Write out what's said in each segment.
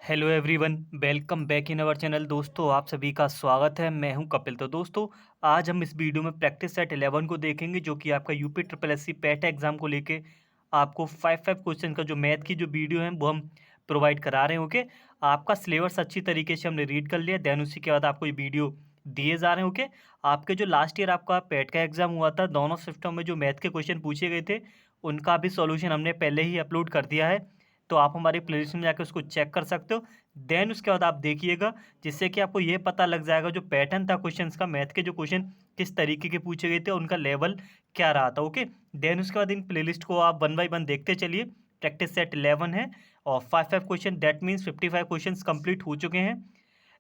Hello everyone, welcome back in our channel. दोस्तों, आप सभी का स्वागत है। मैं हूं कपिल। तो दोस्तों, आज हम इस वीडियो में प्रैक्टिस सेट 11 को देखेंगे, जो कि आपका UP triple SC PAT exam को लेके आपको 5 क्वेश्चन का जो मैथ की जो वीडियो है वो हम प्रोवाइड करा रहे हैं। ओके, आपका सिलेबस अच्छी तरीके से हमने रीड कर लिया, देन उसी के बाद आपको ये वीडियो दिए जा रहे हैं। ओके, आपके जो लास्ट ईयर आपका पैट का एग्जाम हुआ था, दोनों शिफ्टों में जो मैथ के क्वेश्चन पूछे गए थे उनका भी सॉल्यूशन हमने पहले ही अपलोड कर दिया है। तो आप हमारी प्लेलिस्ट में जाकर उसको चेक कर सकते हो। देन उसके बाद आप देखिएगा, जिससे कि आपको ये पता लग जाएगा जो पैटर्न था क्वेश्चंस का, मैथ के जो क्वेश्चन किस तरीके के पूछे गए थे, उनका लेवल क्या रहा था। ओके, देन उसके बाद इन प्लेलिस्ट को आप 1 बाय 1 देखते चलिए। प्रैक्टिस सेट 11 है और 5 question, that means 55 question complete हो चुके हैं।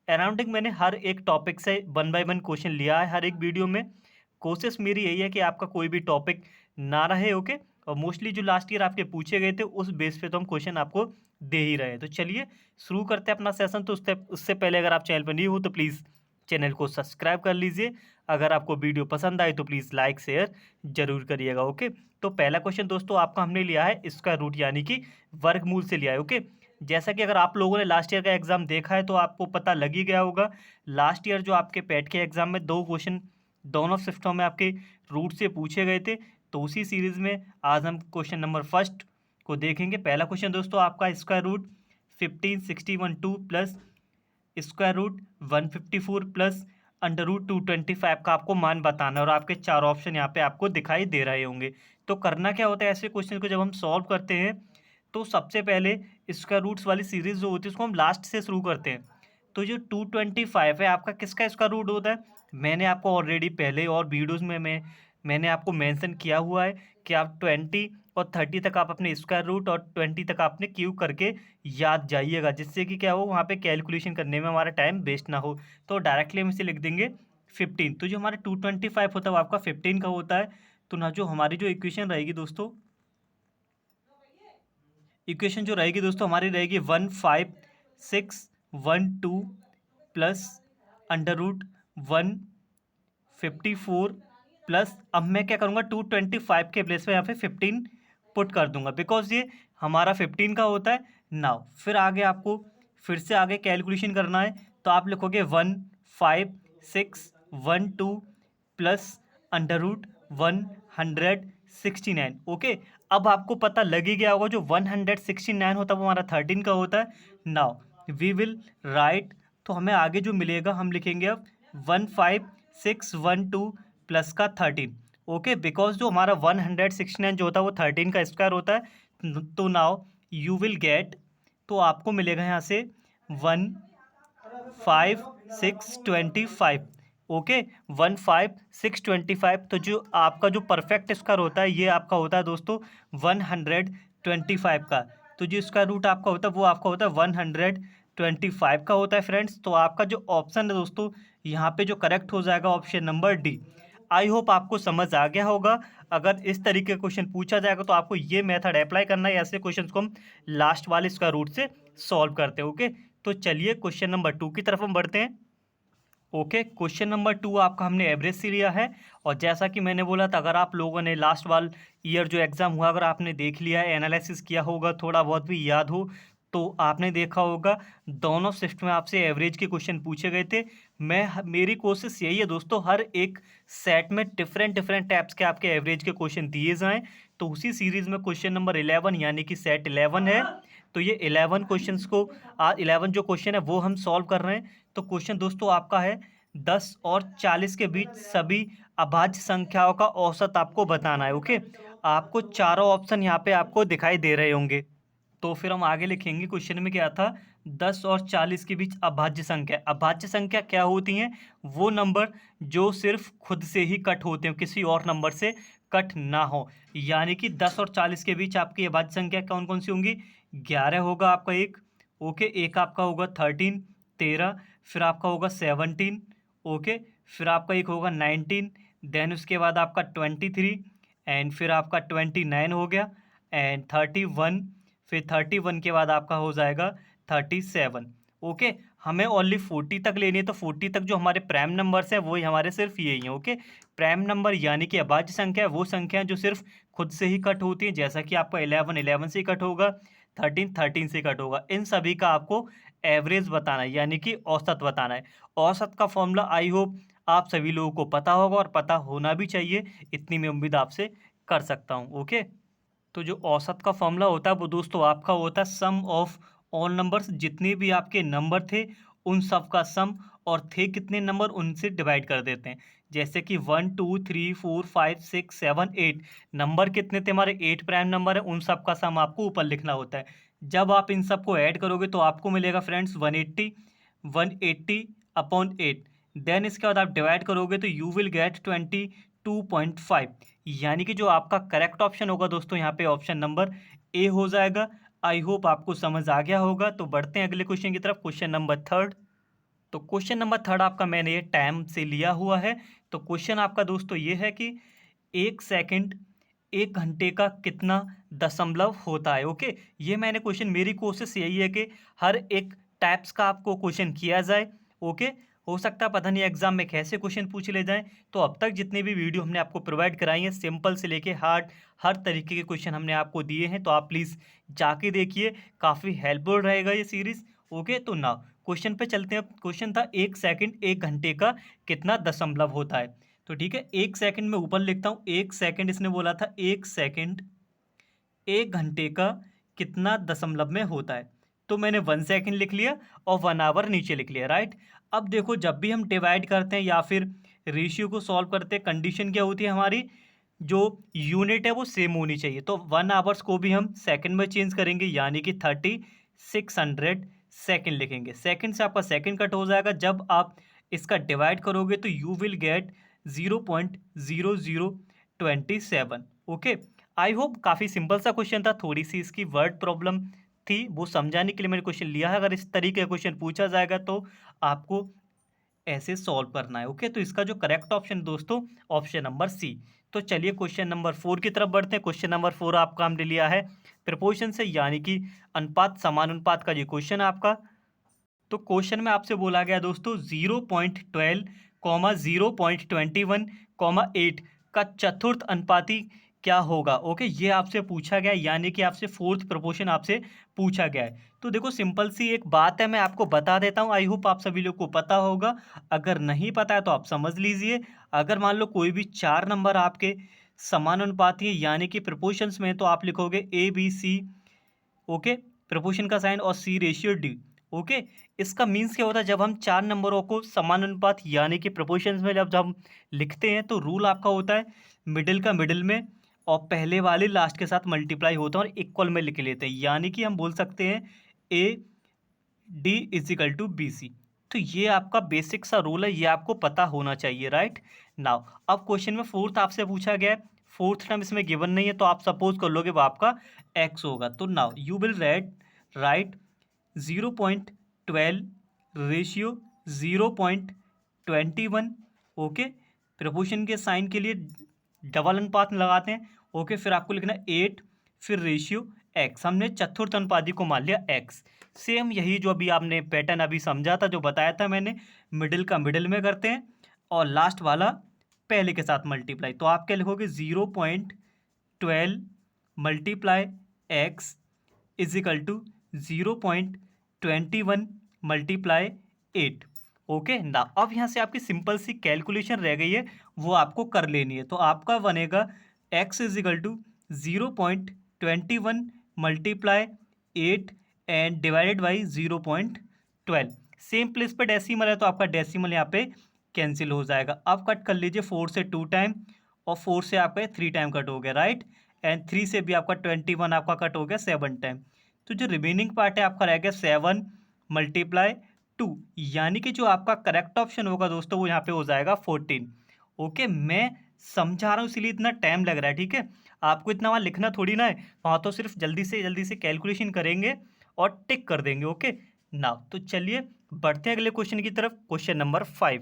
अराउंडिंग मैंने हर एक टॉपिक से 1 बाय 1 क्वेश्चन लिया है हर एक वीडियो में। कोशिश मेरी यही है कि आपका कोई भी टॉपिक ना रहे। ओके, और मोस्टली जो लास्ट ईयर आपके पूछे गए थे उस बेस पे तो हम क्वेश्चन आपको दे ही रहे हैं। तो चलिए शुरू करते हैं अपना सेशन। तो उससे पहले अगर आप चैनल पर नहीं हो तो प्लीज़ चैनल को सब्सक्राइब कर लीजिए। अगर आपको वीडियो पसंद आए तो प्लीज़ लाइक शेयर जरूर करिएगा। ओके, तो पहला क्वेश्चन दोस्तों आपका हमने लिया है इसका रूट, यानी कि वर्गमूल से लिया है। ओके, जैसा कि अगर आप लोगों ने लास्ट ईयर का एग्जाम देखा है तो आपको पता लग ही गया होगा। लास्ट ईयर जो आपके पैट के एग्जाम में 2 क्वेश्चन दोनों शिफ्टों में आपके रूट से पूछे गए थे, तो उसी सीरीज में आज हम क्वेश्चन नंबर फर्स्ट को देखेंगे। पहला क्वेश्चन दोस्तों आपका square root 1561 plus square root 154 plus under root 225 का आपको मान बताना है, और आपके 4 ऑप्शन यहाँ पे आपको दिखाई दे रहे होंगे। तो करना क्या होता है, ऐसे क्वेश्चन को जब हम सॉल्व करते हैं तो सबसे पहले स्क्वायर रूट्स वाली सीरीज जो होती है उसको हम लास्ट से शुरू करते हैं। तो जो 225 है आपका किसका स्क्वायर रूट होता है, मैंने आपको ऑलरेडी पहले और वीडियोज़ में मैंने आपको मेंशन किया हुआ है कि आप 20 और 30 तक आप अपने स्क्वायर रूट और 20 तक आपने क्यूब करके याद जाइएगा, जिससे कि क्या हो, वहाँ पे कैलकुलेशन करने में हमारा टाइम वेस्ट ना हो। तो डायरेक्टली हम इसे लिख देंगे 15। तो जो हमारा 225 होता है वो आपका 15 का होता है। तो ना जो हमारी जो इक्वेशन रहेगी दोस्तों, इक्वेशन जो रहेगी दोस्तों हमारी रहेगी 15612 प्लस अंडर रूट 154 प्लस, अब मैं क्या करूँगा 225 के प्लेस पे यहाँ पे 15 पुट कर दूंगा, बिकॉज ये हमारा 15 का होता है। नाउ फिर आगे आपको फिर से आगे कैलकुलेशन करना है, तो आप लिखोगे 15612 प्लस अंडर रूट 169। ओके, अब आपको पता लग ही गया होगा जो 169 होता है वो हमारा 13 का होता है। नाउ वी विल राइट, तो हमें आगे जो मिलेगा हम लिखेंगे अब 15612 प्लस का 13। ओके, बिकॉज जो हमारा 169 जो होता है वो 13 का स्क्वायर होता है। तो नाउ यू विल गेट, तो आपको मिलेगा यहाँ से 15625। ओके, 15625। तो जो आपका जो परफेक्ट स्क्वायर होता है ये आपका होता है दोस्तों 125 का। तो जो स्क्वायर रूट आपका होता है वो आपका होता है 125 का होता है फ्रेंड्स। तो आपका जो ऑप्शन है दोस्तों यहाँ पे जो करेक्ट हो जाएगा option number D. I hope आपको समझ आ गया होगा। अगर इस तरीके का क्वेश्चन पूछा जाएगा तो आपको ये मेथड अप्लाई करना है, ऐसे क्वेश्चन को हम लास्ट वाले स्क्वायर रूट से सॉल्व करते हैं। ओके, तो चलिए क्वेश्चन नंबर 2 की तरफ हम बढ़ते हैं। ओके, क्वेश्चन नंबर 2 आपका हमने एवरेज से लिया है, और जैसा कि मैंने बोला था अगर आप लोगों ने लास्ट वाल ईयर जो एग्ज़ाम हुआ अगर आपने देख लिया है, एनालिसिस किया होगा, थोड़ा बहुत भी याद हो, तो आपने देखा होगा दोनों शिफ्ट में आपसे एवरेज के क्वेश्चन पूछे गए थे। मेरी कोशिश यही है दोस्तों हर एक सेट में डिफरेंट डिफरेंट टाइप्स के आपके एवरेज के क्वेश्चन दिए जाएँ। तो उसी सीरीज़ में क्वेश्चन नंबर 11 यानी कि सेट 11 है। तो ये 11 क्वेश्चंस को 11 जो क्वेश्चन है वो हम सॉल्व कर रहे हैं। तो क्वेश्चन दोस्तों आपका है 10 और 40 के बीच सभी अभाज्य संख्याओं का औसत आपको बताना है। ओके, आपको चारों ऑप्शन यहाँ पे आपको दिखाई दे रहे होंगे। तो फिर हम आगे लिखेंगे, क्वेश्चन में क्या था, 10 और 40 के बीच अभाज्य संख्या। अभाज्य संख्या क्या होती हैं, वो नंबर जो सिर्फ खुद से ही कट होते हैं, किसी और नंबर से कट ना हो। यानी कि 10 और 40 के बीच आपकी अभाज्य संख्या कौन कौन सी होंगी, 11 होगा आपका एक। ओके, एक आपका होगा 13, फिर आपका होगा 17। ओके, फिर आपका एक होगा 19, देन उसके बाद आपका 23, एंड फिर आपका 29 हो गया, एंड 31, फिर 31 के बाद आपका हो जाएगा 37। ओके, हमें ओनली 40 तक लेनी है, तो 40 तक जो हमारे प्राइम नंबर्स हैं वही हमारे सिर्फ यही हैं। ओके, प्राइम नंबर यानी कि अभाज्य संख्या है वो संख्या जो सिर्फ खुद से ही कट होती है, जैसा कि आपका 11 11 से ही कट होगा, 13 13 से कट होगा। इन सभी का आपको एवरेज बताना है, यानी कि औसत बताना है। औसत का फॉर्मूला आई होप आप सभी लोगों को पता होगा और पता होना भी चाहिए, इतनी मैं उम्मीद आपसे कर सकता हूँ। ओके, तो जो औसत का फॉर्मूला होता है वो दोस्तों आपका होता है सम ऑफ ऑल नंबर्स, जितने भी आपके नंबर थे उन सब का सम, और थे कितने नंबर उनसे डिवाइड कर देते हैं। जैसे कि 1 2 3 4 5 6 7 8 नंबर कितने थे हमारे, 8 प्राइम नंबर है, उन सब का सम आपको ऊपर लिखना होता है। जब आप इन सबको ऐड करोगे तो आपको मिलेगा फ्रेंड्स 180 अपॉन 8। देन इसके बाद आप डिवाइड करोगे तो यू विल गेट 22.5, यानी कि जो आपका करेक्ट ऑप्शन होगा दोस्तों यहाँ पे ऑप्शन नंबर ए हो जाएगा। आई होप आपको समझ आ गया होगा। तो बढ़ते हैं अगले क्वेश्चन की तरफ, क्वेश्चन नंबर थर्ड। तो क्वेश्चन नंबर थर्ड आपका मैंने ये टाइम से लिया हुआ है। तो क्वेश्चन आपका दोस्तों ये है कि 1 सेकंड 1 घंटे का कितना दशमलव होता है। ओके, ये मैंने क्वेश्चन, मेरी कोशिश यही है कि हर एक टाइप्स का आपको क्वेश्चन किया जाए। ओके, हो सकता है पता नहीं एग्जाम में कैसे क्वेश्चन पूछ ले जाएं। तो अब तक जितने भी वीडियो हमने आपको प्रोवाइड कराई हैं, सिंपल से लेके हार्ड हर तरीके के क्वेश्चन हमने आपको दिए हैं। तो आप प्लीज़ जाके देखिए, काफ़ी हेल्पफुल रहेगा ये सीरीज़। ओके, तो ना क्वेश्चन पे चलते हैं। क्वेश्चन था 1 सेकंड 1 घंटे का कितना दशमलव होता है। तो ठीक है, 1 सेकंड में ऊपर लिखता हूँ, 1 सेकंड इसने बोला था 1 सेकंड 1 घंटे का कितना दशमलव में होता है। तो मैंने 1 सेकंड लिख लिया और 1 आवर नीचे लिख लिया, राइट। अब देखो, जब भी हम डिवाइड करते हैं या फिर रेशियो को सॉल्व करते हैं, कंडीशन क्या होती है हमारी, जो यूनिट है वो सेम होनी चाहिए। तो 1 आवर्स को भी हम सेकंड में चेंज करेंगे, यानी कि 3600 सेकंड लिखेंगे। सेकंड से आपका सेकंड कट हो जाएगा। जब आप इसका डिवाइड करोगे तो you will get 0.0027। Okay, I hope काफ़ी सिंपल सा क्वेश्चन था, थोड़ी सी इसकी वर्ड प्रॉब्लम थी, वो समझाने के लिए मैंने क्वेश्चन लिया है। अगर इस तरीके का क्वेश्चन पूछा जाएगा तो आपको ऐसे सॉल्व करना है। ओके, तो इसका जो करेक्ट ऑप्शन दोस्तों ऑप्शन नंबर सी। तो चलिए क्वेश्चन नंबर 4 की तरफ बढ़ते हैं। क्वेश्चन नंबर 4 आपका हमने लिया है प्रपोर्शन से, यानी कि अनुपात समानुपात का ये क्वेश्चन है आपका। तो क्वेश्चन में आपसे बोला गया दोस्तों 0.12 0.21 8 का चतुर्थ अनुपाती क्या होगा। ओके, ये आपसे पूछा गया, यानी कि आपसे फोर्थ प्रपोर्शन आपसे पूछा गया है। तो देखो, सिंपल सी एक बात है, मैं आपको बता देता हूँ, आई होप आप सभी लोग को पता होगा। अगर नहीं पता है तो आप समझ लीजिए। अगर मान लो कोई भी 4 नंबर आपके समानुपाती है, यानी कि प्रपोर्शंस में, तो आप लिखोगे ABC। ओके, प्रपोर्शन का साइन और सी रेशियो डी। ओके, इसका मीन्स क्या होता है, जब हम 4 नंबरों को समानुपात यानी कि प्रपोर्शंस में जब हम लिखते हैं तो रूल आपका होता है मिडिल का मिडिल में और पहले वाले लास्ट के साथ मल्टीप्लाई होता है और इक्वल में लिख लेते हैं, यानी कि हम बोल सकते हैं AD = BC। तो ये आपका बेसिक सा रूल है, ये आपको पता होना चाहिए, राइट। नाउ अब क्वेश्चन में फोर्थ आपसे पूछा गया है, फोर्थ टर्म इसमें गिवन नहीं है, तो आप सपोज कर लोगे वो आपका x होगा। तो now you will write 0.12 ratio 0.21। Okay, proportion के साइन के लिए डबल अनुपात लगाते हैं। ओके, फिर आपको लिखना 8, फिर रेशियो x। हमने चतुर्थ अनुपाती को मान लिया x। सेम यही जो अभी आपने पैटर्न अभी समझा था, जो बताया था मैंने, मिडिल का मिडिल में करते हैं और लास्ट वाला पहले के साथ मल्टीप्लाई। तो आप क्या लिखोगे 0.12 मल्टीप्लाई x = 0.21 मल्टीप्लाई 8। ओके ना, अब यहाँ से आपकी सिंपल सी कैलकुलेशन रह गई है, वो आपको कर लेनी है। तो आपका बनेगा x = 0.21 multiply 8 and divided by 0.12। Same place पे डेसिमल है तो आपका डेसिमल यहाँ पे कैंसिल हो जाएगा। अब कट कर लीजिए 4 से 2 टाइम और 4 से आपका 3 टाइम कट हो गया, राइट। एंड 3 से भी आपका 21 आपका कट हो गया 7 टाइम। तो जो रिमेनिंग पार्ट है आपका रह गया 7 मल्टीप्लाई 2, यानी कि जो आपका करेक्ट ऑप्शन होगा दोस्तों वो यहाँ पे हो जाएगा 14। ओके, मैं समझा रहा हूँ इसलिए इतना टाइम लग रहा है, ठीक है। आपको इतना वहाँ लिखना थोड़ी ना है, वहाँ तो सिर्फ जल्दी से कैलकुलेशन करेंगे और टिक कर देंगे। ओके ना, तो चलिए बढ़ते हैं अगले क्वेश्चन की तरफ, क्वेश्चन नंबर 5।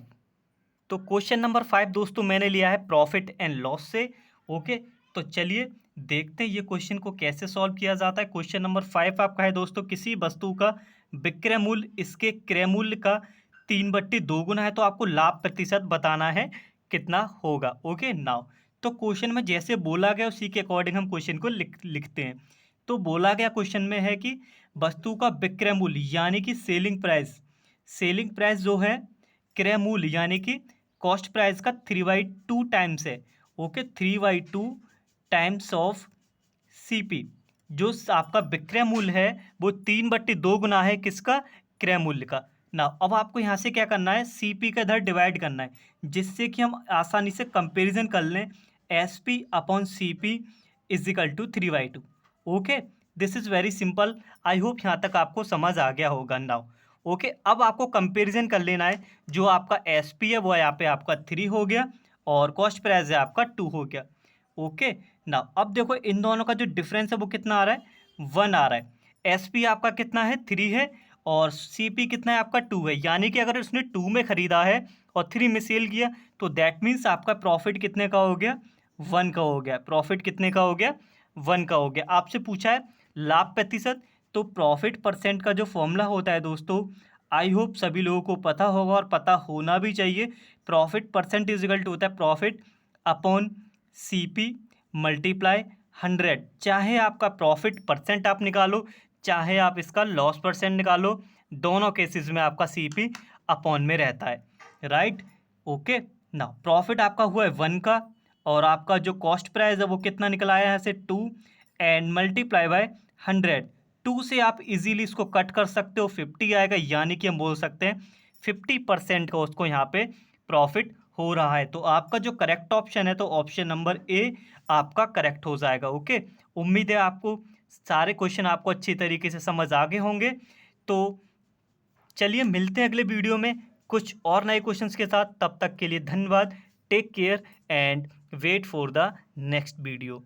तो क्वेश्चन नंबर 5 दोस्तों मैंने लिया है प्रॉफिट एंड लॉस से। ओके, तो चलिए देखते हैं ये क्वेश्चन को कैसे सॉल्व किया जाता है। क्वेश्चन नंबर 5 आपका है दोस्तों, किसी वस्तु का विक्रय मूल्य इसके क्रय मूल्य का 3/2 गुना है, तो आपको लाभ प्रतिशत बताना है कितना होगा। ओके नाउ, तो क्वेश्चन में जैसे बोला गया उसी के अकॉर्डिंग हम क्वेश्चन को लिखते हैं। तो बोला गया क्वेश्चन में है कि वस्तु का विक्रय मूल्य यानी कि सेलिंग प्राइस जो है क्रय मूल्य यानी कि कॉस्ट प्राइस का 3/2 टाइम्स है। Okay, 3/2 times of CP. जो आपका विक्रय मूल्य है वो 3/2 गुना है किसका, क्रय मूल्य का ना। अब आपको यहाँ से क्या करना है, सीपी का इधर डिवाइड करना है, जिससे कि हम आसानी से कंपैरिजन कर लें। S P upon C P is equal to 3/2। Okay, this is very simple. I hope यहाँ तक आपको समझ आ गया होगा नाउ। ओके, अब आपको कंपैरिजन कर लेना है। जो आपका एस पी है वो यहाँ पे आपका 3 हो गया और कॉस्ट प्राइस है आपका 2 हो गया। ओके ना, अब देखो इन दोनों का जो डिफरेंस है वो कितना आ रहा है, 1 आ रहा है। एस पी आपका कितना है, 3 है, और सी पी कितना है आपका 2 है। यानी कि अगर उसने 2 में खरीदा है और 3 में सेल किया तो दैट मीन्स आपका प्रॉफिट कितने का हो गया, 1 का हो गया। प्रॉफिट कितने का हो गया, 1 का हो गया। आपसे पूछा है लाभ प्रतिशत, तो प्रॉफिट परसेंट का जो फॉर्मूला होता है दोस्तों, आई होप सभी लोगों को पता होगा और पता होना भी चाहिए। Profit percent is equal to होता है profit upon C P multiply 100। चाहे आपका प्रॉफिट परसेंट आप निकालो, चाहे आप इसका लॉस परसेंट निकालो, दोनों केसेस में आपका सी पी अपॉन में रहता है, राइट। ओके ना, प्रॉफिट आपका हुआ है 1 का, और आपका जो कॉस्ट प्राइस है वो कितना निकला है यहाँ से 2, एंड मल्टीप्लाई बाय 100। 2 से आप इजीली इसको कट कर सकते हो, 50 आएगा। यानी कि हम बोल सकते हैं 50% का उसको यहाँ पे प्रॉफिट हो रहा है। तो आपका जो करेक्ट ऑप्शन है तो ऑप्शन नंबर ए आपका करेक्ट हो जाएगा। ओके, उम्मीद है आपको सारे क्वेश्चन आपको अच्छी तरीके से समझ आ गए होंगे। तो चलिए मिलते हैं अगले वीडियो में कुछ और नए क्वेश्चंस के साथ। तब तक के लिए धन्यवाद, take care and wait for the next video.